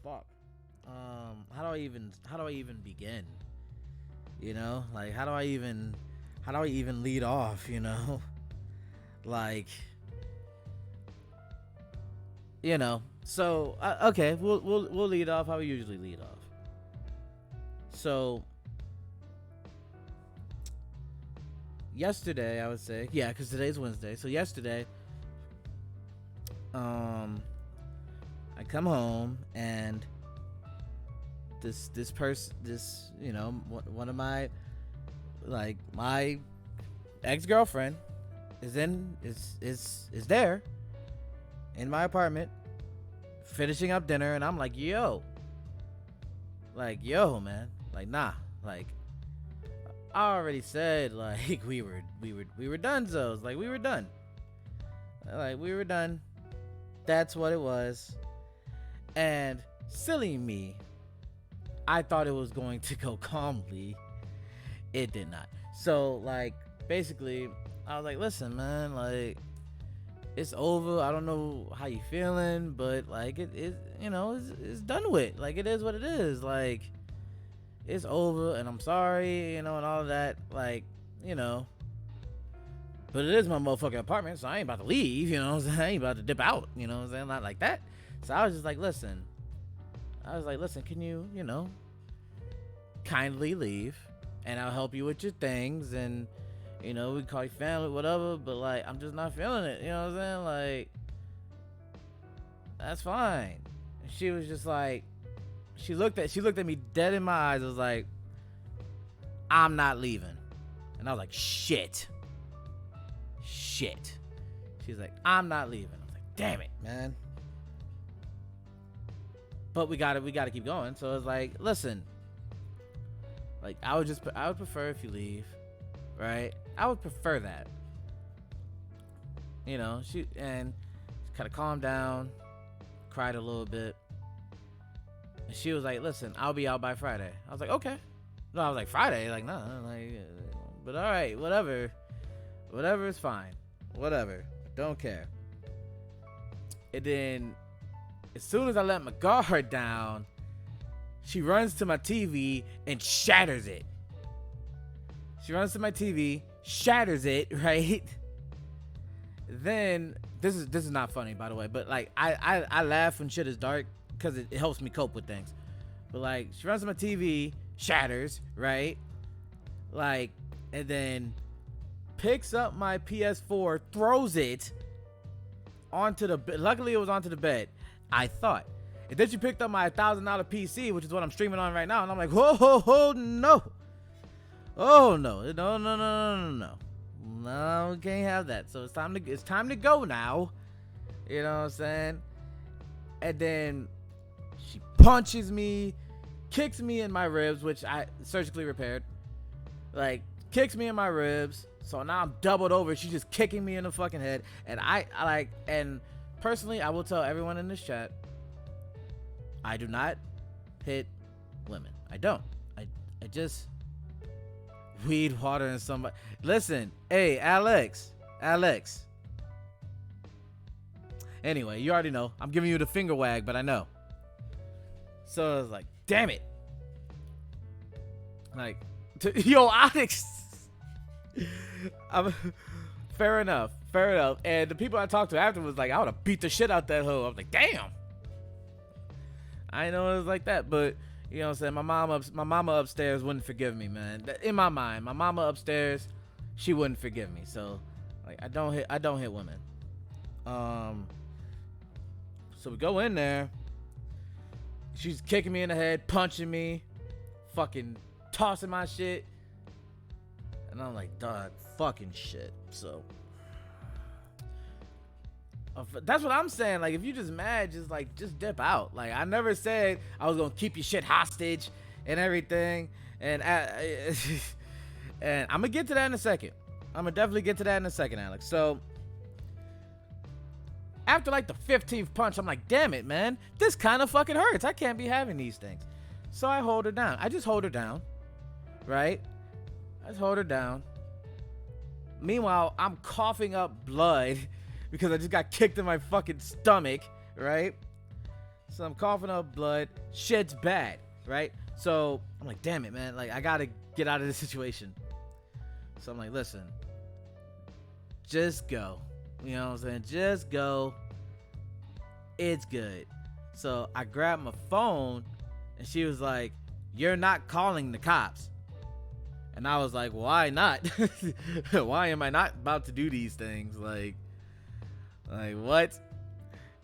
fuck. How do I even begin? You know, like how do I even lead off? You know, like So okay, we'll lead off how we usually lead off. So yesterday, I would say, yeah, because today's Wednesday. So yesterday, I come home and this person, one of my my ex-girlfriend is there in my apartment finishing up dinner, and I'm like, yo, man, nah, I already said we were done, Zos. We were done. We were done. That's what it was. And silly me, I thought it was going to go calmly. It did not. So basically, I was like, listen, man, it's over. I don't know how you feeling, but it's done with. It is what it is. It's over, and I'm sorry, and all of that. But it is my motherfucking apartment, so I ain't about to leave, I ain't about to dip out, not like that. So I was just like, listen, can you, kindly leave, and I'll help you with your things, and, we can call you family, whatever, but, I'm just not feeling it, that's fine. And she was just she looked at me dead in my eyes. I was like, I'm not leaving. And I was like, shit. She's like, I'm not leaving. I was like, damn it, man. But we gotta keep going. So it's like, listen, I would prefer if you leave, right? I would prefer that. She kind of calmed down, cried a little bit. And she was like, listen, I'll be out by Friday. I was like, okay. No, I was like, Friday? No. But all right, whatever. Whatever is fine. Whatever. Don't care. And then, as soon as I let my guard down, she runs to my TV and shatters it. Right? Then, this is not funny, by the way, but I laugh when shit is dark because it helps me cope with things. But she runs to my TV, shatters, right? And then picks up my PS4, throws it onto the bed. Luckily, it was onto the bed, I thought. And then she picked up my $1,000 PC, which is what I'm streaming on right now. And I'm like, whoa, no. Oh, no. No, we can't have that. So it's time to go now. You know what I'm saying? And then she punches me, kicks me in my ribs, which I surgically repaired. Kicks me in my ribs. So now I'm doubled over. She's just kicking me in the fucking head. And and personally, I will tell everyone in this chat, I do not hit women. I don't. I just weed water and somebody. Listen, hey, Alex. Anyway, you already know. I'm giving you the finger wag, but I know. So I was like, damn it. Yo, Onyx. Fair enough. And the people I talked to after was like, I would have beat the shit out that hoe. I was like, damn. I know it was like that, but you know what I'm saying? My mama upstairs wouldn't forgive me, man. In my mind, my mama upstairs, she wouldn't forgive me. So I don't hit women. So we go in there. She's kicking me in the head, punching me, fucking tossing my shit. And I'm like, dog, fucking shit. So that's what I'm saying. If you just mad, just dip out. I never said I was gonna keep your shit hostage and everything. And and I'm gonna get to that in a second. I'm gonna definitely get to that in a second, Alex. So after the 15th punch, I'm like, damn it, man, this kind of fucking hurts. I can't be having these things. So I hold her down. I just hold her down, right? I just hold her down. Meanwhile, I'm coughing up blood because I just got kicked in my fucking stomach, right? So I'm coughing up blood. Shit's bad, right? So I'm like, damn it, man. Like, I gotta get out of this situation. So I'm like, listen, just go. You know what I'm saying? Just go. It's good. So I grabbed my phone and she was like, you're not calling the cops. And I was like, why not? Why am I not about to do these things? Like what?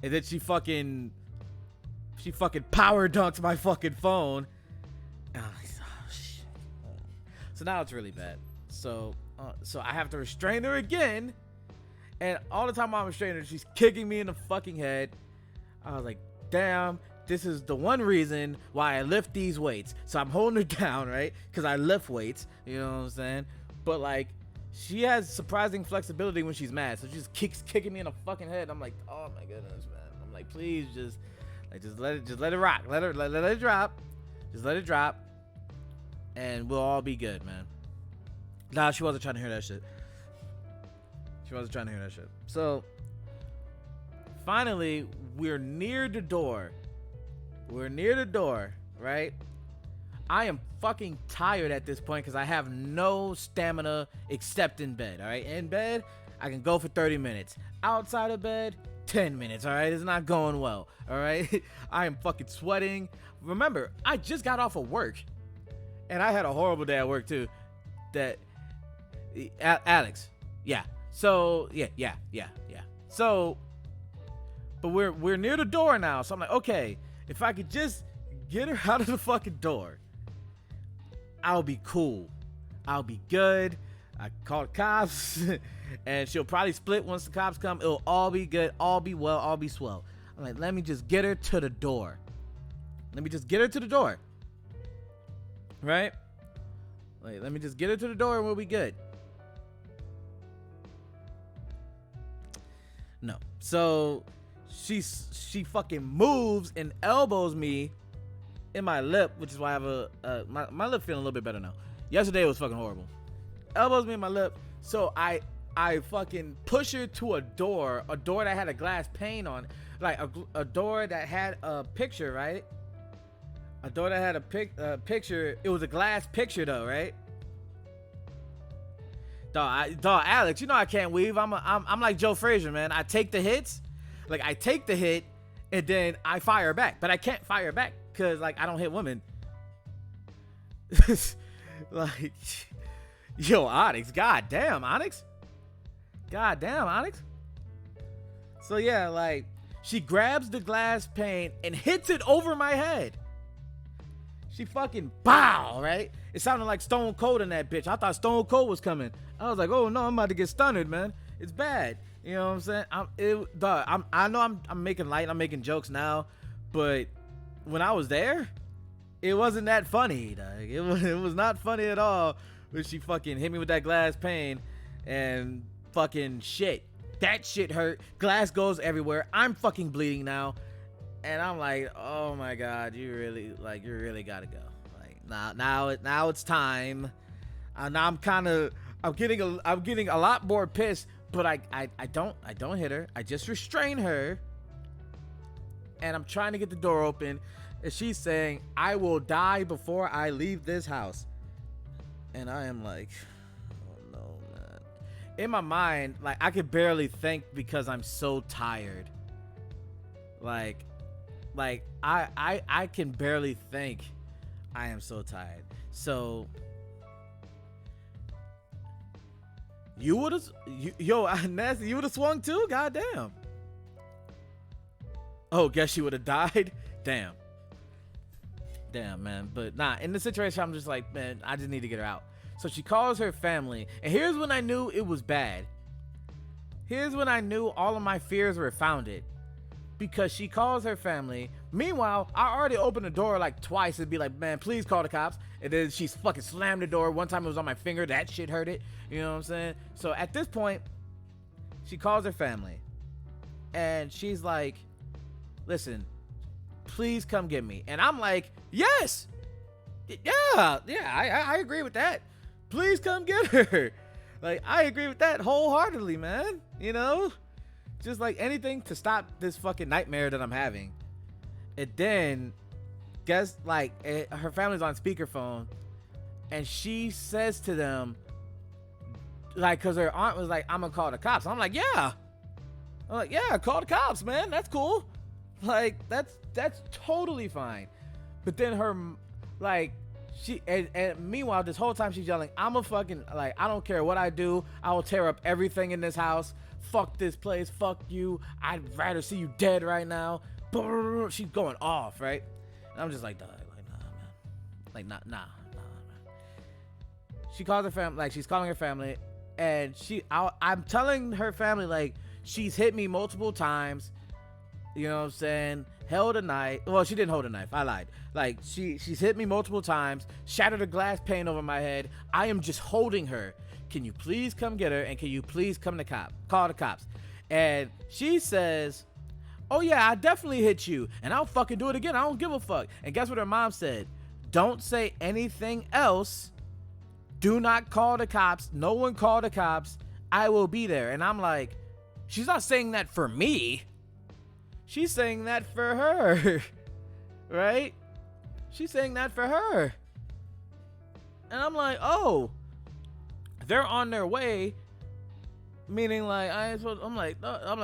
And then she fucking power dunked my fucking phone. And I'm like, oh, shit. So now it's really bad. So I have to restrain her again. And all the time I'm restraining her, she's kicking me in the fucking head. I was like, damn, this is the one reason why I lift these weights. So I'm holding her down, right? Because I lift weights, you know what I'm saying? But like, she has surprising flexibility when she's mad. So she just keeps kicking me in the fucking head. I'm like, oh my goodness, man. I'm like, please just let it rock. Let it drop. Just let it drop. And we'll all be good, man. Nah, she wasn't trying to hear that shit. So finally, we're near the door, right? I am fucking tired at this point because I have no stamina except in bed, all right? In bed, I can go for 30 minutes. Outside of bed, 10 minutes, all right? It's not going well, all right? I am fucking sweating. Remember, I just got off of work, and I had a horrible day at work, too. Alex, yeah. So, yeah. So, but we're near the door now. So I'm like, okay, if I could just get her out of the fucking door, I'll be cool. I'll be good. I call the cops and she'll probably split once the cops come. It'll all be good. All be well. All be swell. I'm like, let me just get her to the door. Right? Like, let me just get her to the door and we'll be good. No. So she fucking moves and elbows me in my lip, which is why I have my lip feeling a little bit better now. Yesterday it was fucking horrible. Elbows me in my lip. So I fucking push her to a door that had a glass pane on it. Like a door that had a picture, right? A door that had a picture. It was a glass picture though, right? Dog, Alex, you know I can't weave. I'm like Joe Frazier, man. I take the hits, and then I fire back, but I can't fire back because like I don't hit women. Like, yo, Onyx, goddamn, Onyx. So yeah, like she grabs the glass pane and hits it over my head. She fucking bow, right? It sounded like Stone Cold in that bitch. I thought Stone Cold was coming. I was like, oh no, I'm about to get stunned, man. It's bad. You know what I'm saying? I know I'm making light, I'm making jokes now, but when I was there, it wasn't that funny. Dog. It was not funny at all when she fucking hit me with that glass pane and fucking shit. That shit hurt. Glass goes everywhere. I'm fucking bleeding now. And I'm like, oh my God, you really gotta go. Like now it's time. Now I'm getting a lot more pissed, but I don't hit her. I just restrain her. And I'm trying to get the door open. And she's saying, I will die before I leave this house. And I am like, oh no, man. In my mind, like I could barely think because I'm so tired. Like I can barely think. I am so tired. So you would have, Nasty, you would have swung too? Goddamn. Oh, guess she would have died? Damn, man. But nah, in the situation, I'm just like, man, I just need to get her out. So she calls her family. And here's when I knew it was bad. Here's when I knew all of my fears were founded. Because she calls her family. Meanwhile, I already opened the door like twice and be like, man, please call the cops. And then she's fucking slammed the door. One time it was on my finger. That shit hurt it. You know what I'm saying? So at this point, she calls her family. And she's like, listen, please come get me. And I'm like, yes. Yeah, I agree with that. Please come get her. Like, I agree with that wholeheartedly, man. You know? Just like anything to stop this fucking nightmare that I'm having. And then guess like her family's on speakerphone, and she says to them, like, cause her aunt was like, "I'm gonna call the cops." I'm like, "Yeah." I'm like, "Yeah, call the cops, man. That's cool. Like, that's totally fine." But then her, like, she and meanwhile, this whole time she's yelling, "I'm a fucking, like, I don't care what I do. I will tear up everything in this house. Fuck this place. Fuck you. I'd rather see you dead right now." She's going off, right? And I'm just like, "Dog, like, nah, man. Like, nah, man." She calls her family, like, she's calling her family, and I'm telling her family, like, she's hit me multiple times. You know what I'm saying? Held a knife. Well, she didn't hold a knife. I lied. Like, she's hit me multiple times, shattered a glass pane over my head. I am just holding her. Can you please come get her? And can you please call the cops? And she says, "Oh yeah, I definitely hit you, and I'll fucking do it again. I don't give a fuck." And guess what her mom said? "Don't say anything else. Do not call the cops. No one call the cops. I will be there." And I'm like, she's not saying that for me. She's saying that for her. Right? She's saying that for her. And I'm like, oh, they're on their way. Meaning, like, I'm like,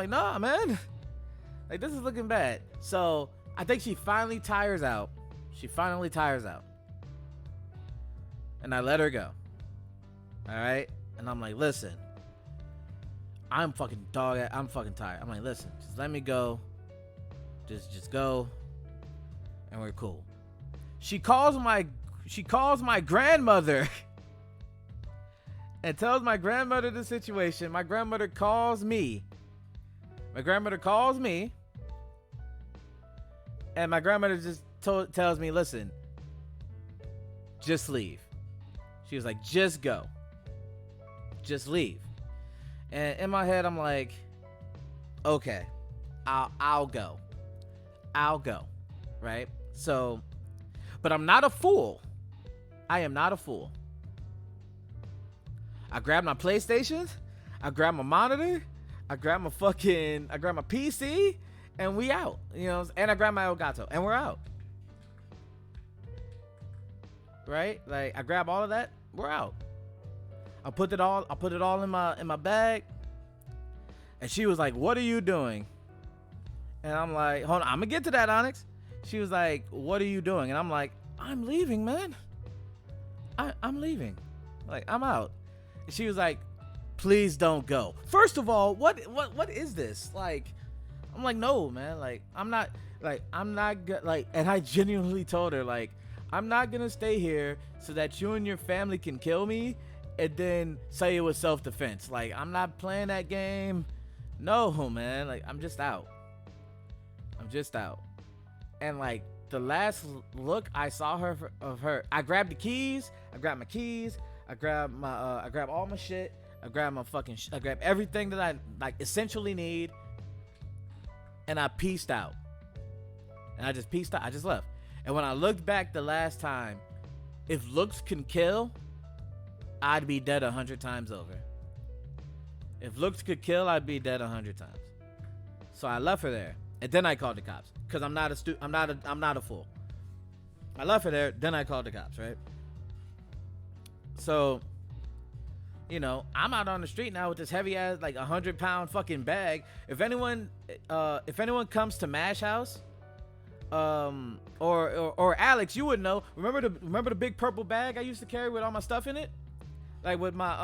nah, man. Like, this is looking bad. So I think she finally tires out. And I let her go. All right. And I'm like, listen, I'm fucking tired. I'm like, listen, just let me go. Just go. And we're cool. She calls my grandmother and tells my grandmother the situation. My grandmother calls me. And my grandmother just tells me, listen, just leave. She was like, just go. Just leave. And in my head, I'm like, okay, I'll go. Right? So, but I'm not a fool. I am not a fool. I grabbed my PlayStation. I grabbed my monitor. I grabbed my PC, and we out. You know, and I grabbed my Elgato, and we're out. Right? Like, I grab all of that. We're out. I put it all in my bag. And she was like, "What are you doing?" And I'm like, "Hold on, I'm gonna get to that, Onyx." She was like, "What are you doing?" And I'm like, "I'm leaving, man. I'm leaving. Like, I'm out." And she was like, "Please don't go." First of all, what is this? Like, I'm like, "No, man. Like, I'm not like," and I genuinely told her, like, "I'm not gonna stay here so that you and your family can kill me and then say it was self-defense. Like, I'm not playing that game. No, man. Like, I'm just out. And like, the last look I saw of her, I grabbed the keys. I grabbed my keys. I grabbed all my shit. I grabbed everything that I like essentially need. And I peaced out. And I just peaced out. I just left. And when I looked back the last time, if looks can kill, I'd be dead 100 times over. If looks could kill, I'd be dead 100 times. So I left her there, and then I called the cops because I'm not a fool. I left her there, then I called the cops, right? So, you know, I'm out on the street now with this heavy ass, like 100-pound fucking bag. If anyone comes to Mash House, or Alex, you would know. Remember the big purple bag I used to carry with all my stuff in it, like when I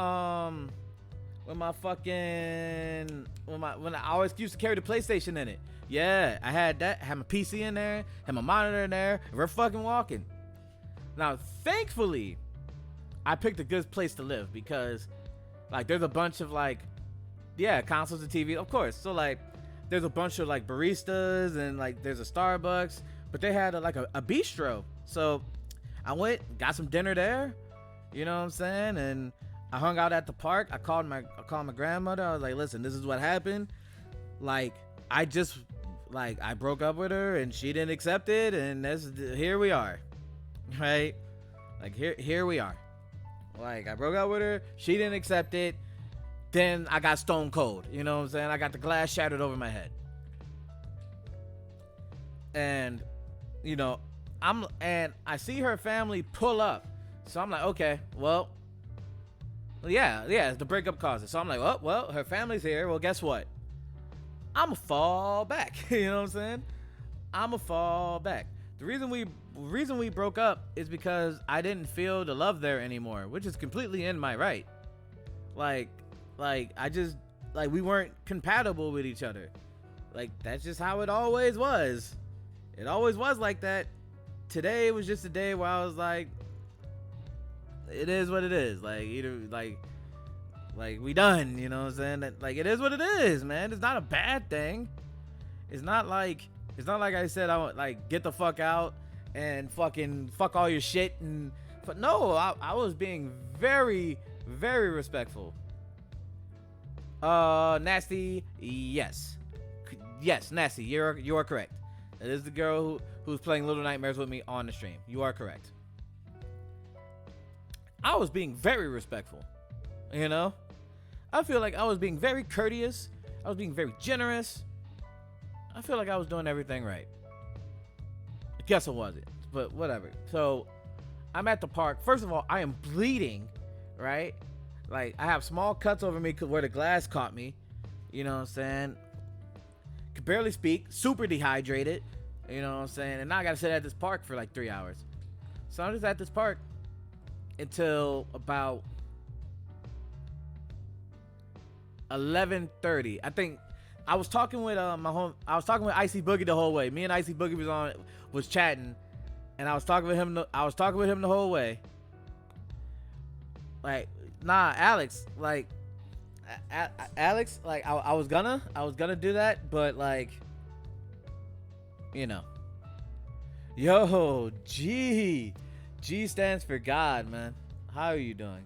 always used to carry the PlayStation in it. Yeah, I had that. Had my PC in there. Had my monitor in there. And we're fucking walking. Now, thankfully, I picked a good place to live because, like, there's a bunch of like, yeah, consoles and TV, of course. So like, there's a bunch of like baristas and like there's a Starbucks, but they had a bistro. So I went, got some dinner there. You know what I'm saying? And I hung out at the park. I called my grandmother. I was like, "Listen, this is what happened. Like, I broke up with her and she didn't accept it, and here we are, right? Like, here we are. Like, I broke up with her, she didn't accept it, then I got stone cold. You know what I'm saying? I got the glass shattered over my head, and you know, I see her family pull up. So I'm like, okay, well, yeah, it's the breakup causes. So I'm like, well, her family's here. Well, guess what? I'ma fall back. You know what I'm saying? I'ma fall back. The reason we broke up is because I didn't feel the love there anymore, which is completely in my right. Like I just like we weren't compatible with each other. Like that's just how it always was. It always was like that. Today was just a day where I was like, it is what it is. Like either like we done, you know what I'm saying? That, like it is what it is, man. It's not a bad thing. It's not like I said I would like get the fuck out and fucking fuck all your shit and but no, I was being very, very respectful. Nasty, yes, Nasty, you are correct. That is the girl who's playing Little Nightmares with me on the stream. You are correct. I was being very respectful, you know? I feel like I was being very courteous. I was being very generous. I feel like I was doing everything right. I guess I wasn't, but whatever. So I'm at the park. First of all, I am bleeding, right? Like I have small cuts over me where the glass caught me. You know what I'm saying? Could barely speak. Super dehydrated. You know what I'm saying? And now I gotta sit at this park for like 3 hours. So I'm just at this park until about 11:30. I think I was talking with I was talking with Icy Boogie the whole way. Me and Icy Boogie was chatting, and I was talking with him the whole way. Like, nah, Alex, like, Alex, like, I was gonna do that, but like, you know, yo, G stands for God, man. How are you doing?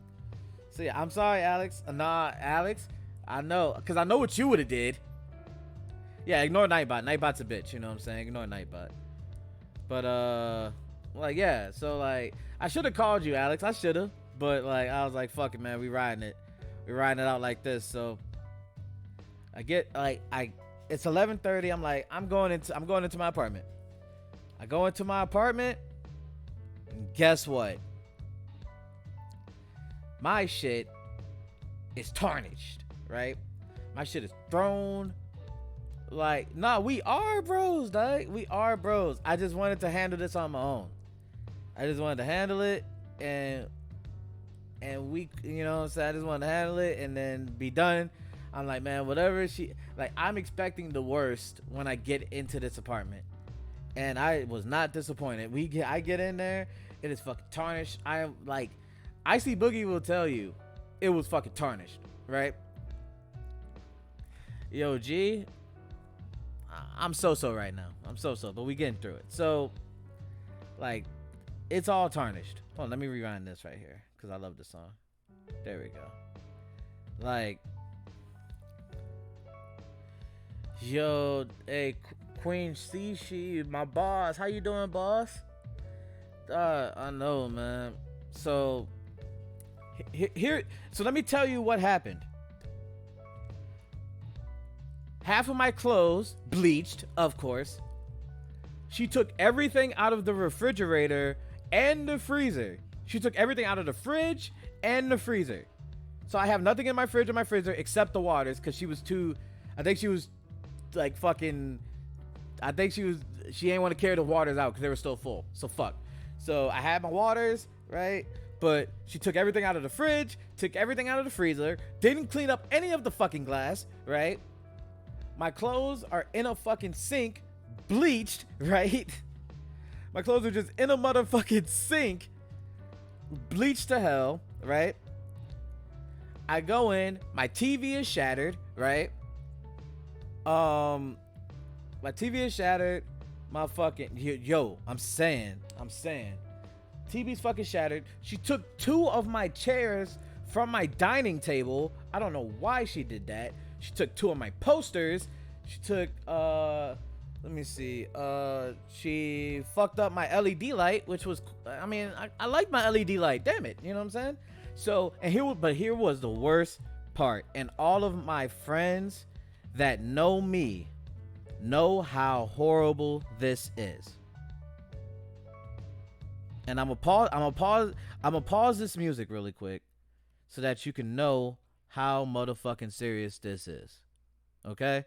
So yeah, I'm sorry, Alex. Nah, Alex, I know, cause I know what you would have did. Yeah, ignore Nightbot. Nightbot's a bitch, you know what I'm saying? Ignore Nightbot. But like yeah, so like I should have called you, Alex. I should have, but like I was like, fuck it, man. We riding it out like this. So I get like it's 11:30. I'm like I'm going into my apartment. I go into my apartment, and guess what? My shit is tarnished, right? My shit is thrown. Like, nah, we are bros, dog. We are bros. I just wanted to handle this on my own. I just wanted to handle it, and we, you know what I'm saying? I just wanted to handle it and then be done. I'm like, man, whatever I'm expecting the worst when I get into this apartment. And I was not disappointed. I get in there, it is fucking tarnished. I am like, Icy Boogie will tell you, it was fucking tarnished, right? Yo, G, I'm so right now. I'm so, but we getting through it. So, like, it's all tarnished. Hold on, let me rewind this right here because I love this song. There we go. Like, yo, hey, Queen Cici, my boss. How you doing, boss? I know, man. So, here. So let me tell you what happened. Half of my clothes bleached, of course. She took everything out of the refrigerator and the freezer. She took everything out of the fridge and the freezer. So I have nothing in my fridge or my freezer except the waters because she was too, I think she was like fucking, she ain't want to carry the waters out because they were still full. So fuck. So I had my waters, right? But she took everything out of the fridge, took everything out of the freezer, didn't clean up any of the fucking glass, right? My clothes are in a fucking sink, bleached, right? My clothes are just in a motherfucking sink, bleached to hell, right? I go in, my TV is shattered, right? My TV is shattered. My fucking, yo, I'm saying, TV's fucking shattered. She took 2 of my chairs from my dining table. I don't know why she did that. She took 2 of my posters. She took, let me see. She fucked up my LED light, which was, I mean, I like my LED light. Damn it. You know what I'm saying? So, and here was the worst part. And all of my friends that know me know how horrible this is. And I'm gonna pause this music really quick so that you can know how motherfucking serious this is. Okay?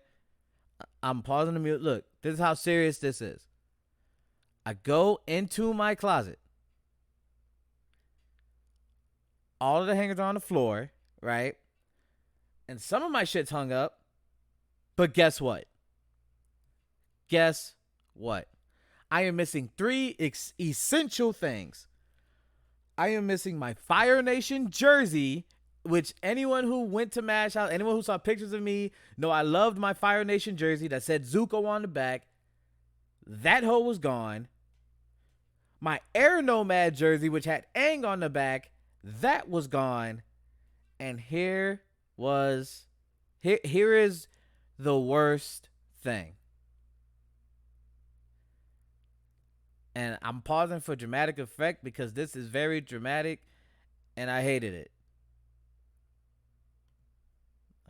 I'm pausing the music. Look, this is how serious this is. I go into my closet. All of the hangers are on the floor, right? And some of my shit's hung up. But guess what? Guess what? I am missing three essential things. I am missing my Fire Nation jersey, which anyone who went to MASH House, anyone who saw pictures of me, know I loved my Fire Nation jersey that said Zuko on the back. That hoe was gone. My Air Nomad jersey, which had Aang on the back, that was gone. And here is the worst thing. And I'm pausing for dramatic effect because this is very dramatic and I hated it.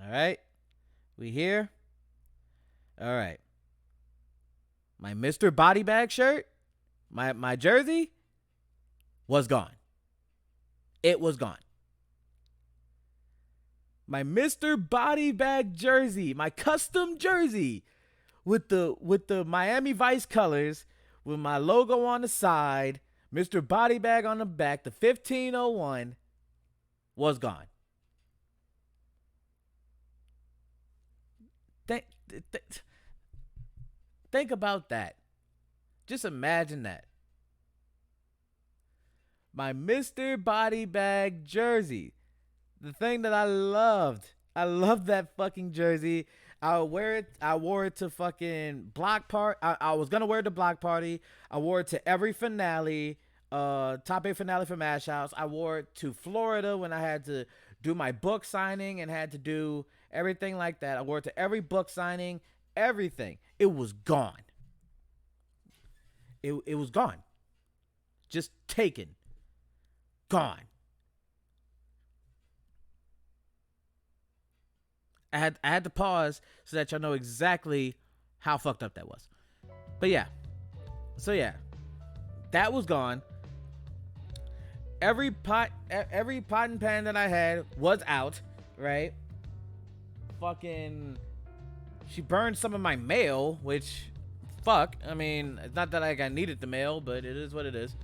All right. We here? All right. My Mr. Body Bag shirt, my jersey was gone. It was gone. My Mr. Body Bag jersey, my custom jersey with the Miami Vice colors, with my logo on the side, Mr. Body Bag on the back, the 1501 was gone. Think about that. Just imagine that. My Mr. Body Bag jersey. The thing that I loved. I loved that fucking jersey. I wore it to fucking block party. I was gonna wear it to block party. I wore it to every finale, top 8 finale for MASH House. I wore it to Florida when I had to do my book signing and had to do everything like that. I wore it to every book signing, everything. It was gone. It was gone. Just taken. Gone. I had to pause so that y'all know exactly how fucked up that was. But yeah. So yeah. That was gone. Every pot and pan that I had was out, right? Fucking she burned some of my mail, which fuck. I mean, it's not that like I needed the mail, but it is what it is.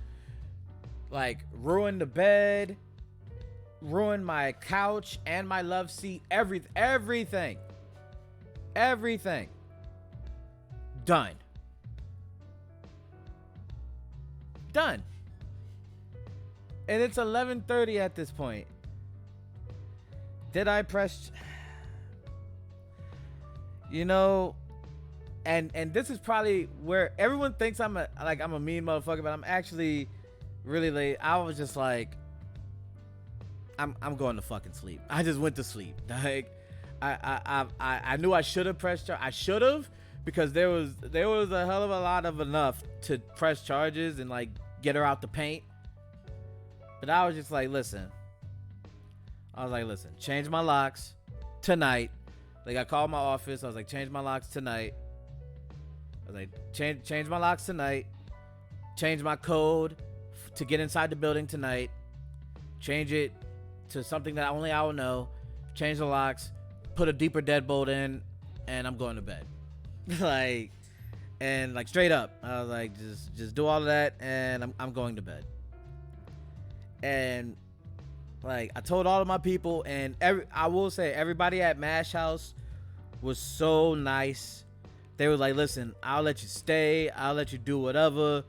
Like ruined the bed, ruined my couch and my love seat, everything done. And it's 11:30 at this point. Did I press, you know, and this is probably where everyone thinks I'm a mean motherfucker, but I'm actually really late. I was just like, I'm going to fucking sleep. I just went to sleep. Like I knew I should have pressed charge. I should have, because there was a hell of a lot of enough to press charges and like get her out the paint. But I was just like, listen, change my locks tonight. Like I called my office. I was like, change my locks tonight. I was like, change my locks tonight. Change my code to get inside the building tonight. Change it to something that only I will know. Change the locks. Put a deeper deadbolt in, and I'm going to bed. like straight up, I was like, just do all of that, and I'm going to bed. And like I told all of my people, and I will say everybody at MASH House was so nice. They were like, listen, I'll let you stay, I'll let you do whatever.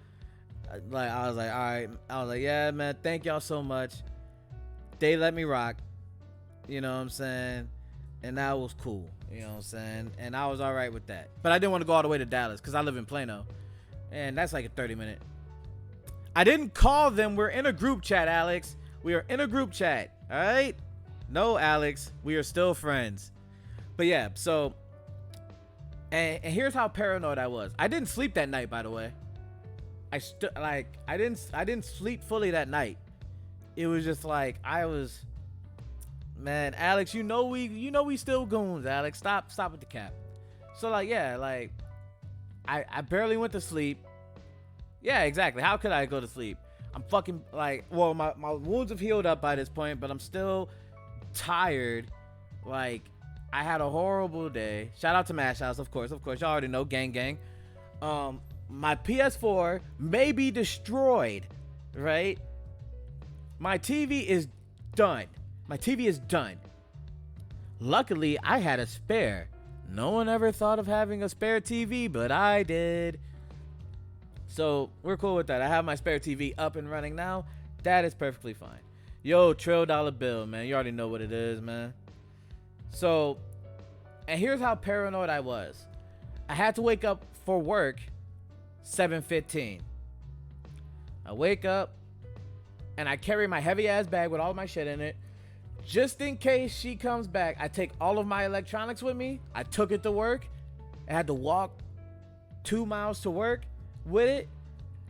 Like I was like, all right. I was like, yeah, man, thank y'all so much. They let me rock, you know what I'm saying? And that was cool, you know what I'm saying? And I was all right with that. But I didn't want to go all the way to Dallas because I live in Plano, and that's like a 30-minute. I didn't call them. We're in a group chat, Alex. We are in a group chat, all right? No, Alex, we are still friends. But yeah, so, and here's how paranoid I was. I didn't sleep that night, by the way. I didn't sleep fully that night. It was just like man, Alex, you know we still goons, Alex. Stop with the cap. So like, yeah, like I barely went to sleep. Yeah, exactly. How could I go to sleep? I'm fucking like, well, my wounds have healed up by this point, but I'm still tired. Like, I had a horrible day. Shout out to Mash House, of course. Of course, y'all already know, gang gang. My PS4 may be destroyed, right? My TV is done. My TV is done. Luckily, I had a spare. No one ever thought of having a spare TV, but I did. So we're cool with that. I have my spare TV up and running now. That is perfectly fine. Yo, Trill Dollar Bill, man. You already know what it is, man. So, and here's how paranoid I was. I had to wake up for work 7:15. I wake up and I carry my heavy ass bag with all my shit in it. Just in case she comes back, I take all of my electronics with me. I took it to work. I had to walk 2 miles to work with it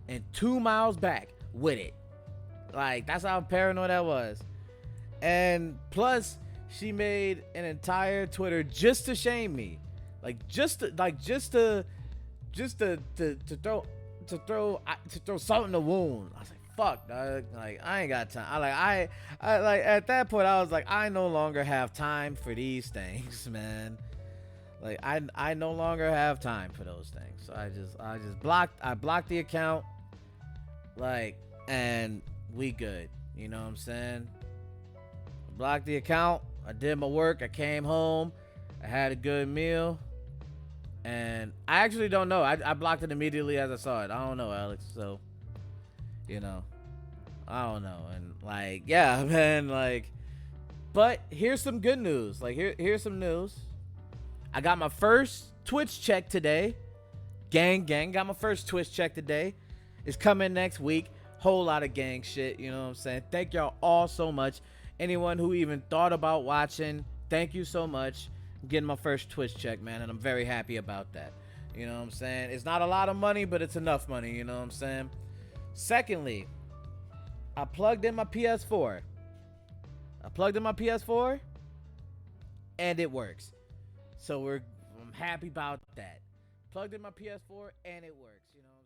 and 2 miles back with it. Like, that's how paranoid I was. And plus, she made an entire Twitter just to shame me. Like, just to throw salt in the wound. I was like, fuck, dog. Like, I ain't got time. I like at that point I was like, I no longer have time for these things, man. Like, I no longer have time for those things. So I just blocked the account, like, and we good. You know what I'm saying? Blocked the account. I did my work. I came home. I had a good meal. And I actually don't know. I blocked it immediately as I saw it. I don't know, Alex. So, you know, I don't know. And like, yeah, man, like, but here's some good news. Like, here's some news. I got my first Twitch check today. Gang, got my first Twitch check today. It's coming next week. Whole lot of gang shit, you know what I'm saying? Thank y'all all so much. Anyone who even thought about watching, thank you so much. I'm getting my first Twitch check, man, and I'm very happy about that. You know what I'm saying? It's not a lot of money, but it's enough money, you know what I'm saying? Secondly, I plugged in my PS4. And it works. So I'm happy about that. Plugged in my PS4 and it works, you know what I'm saying?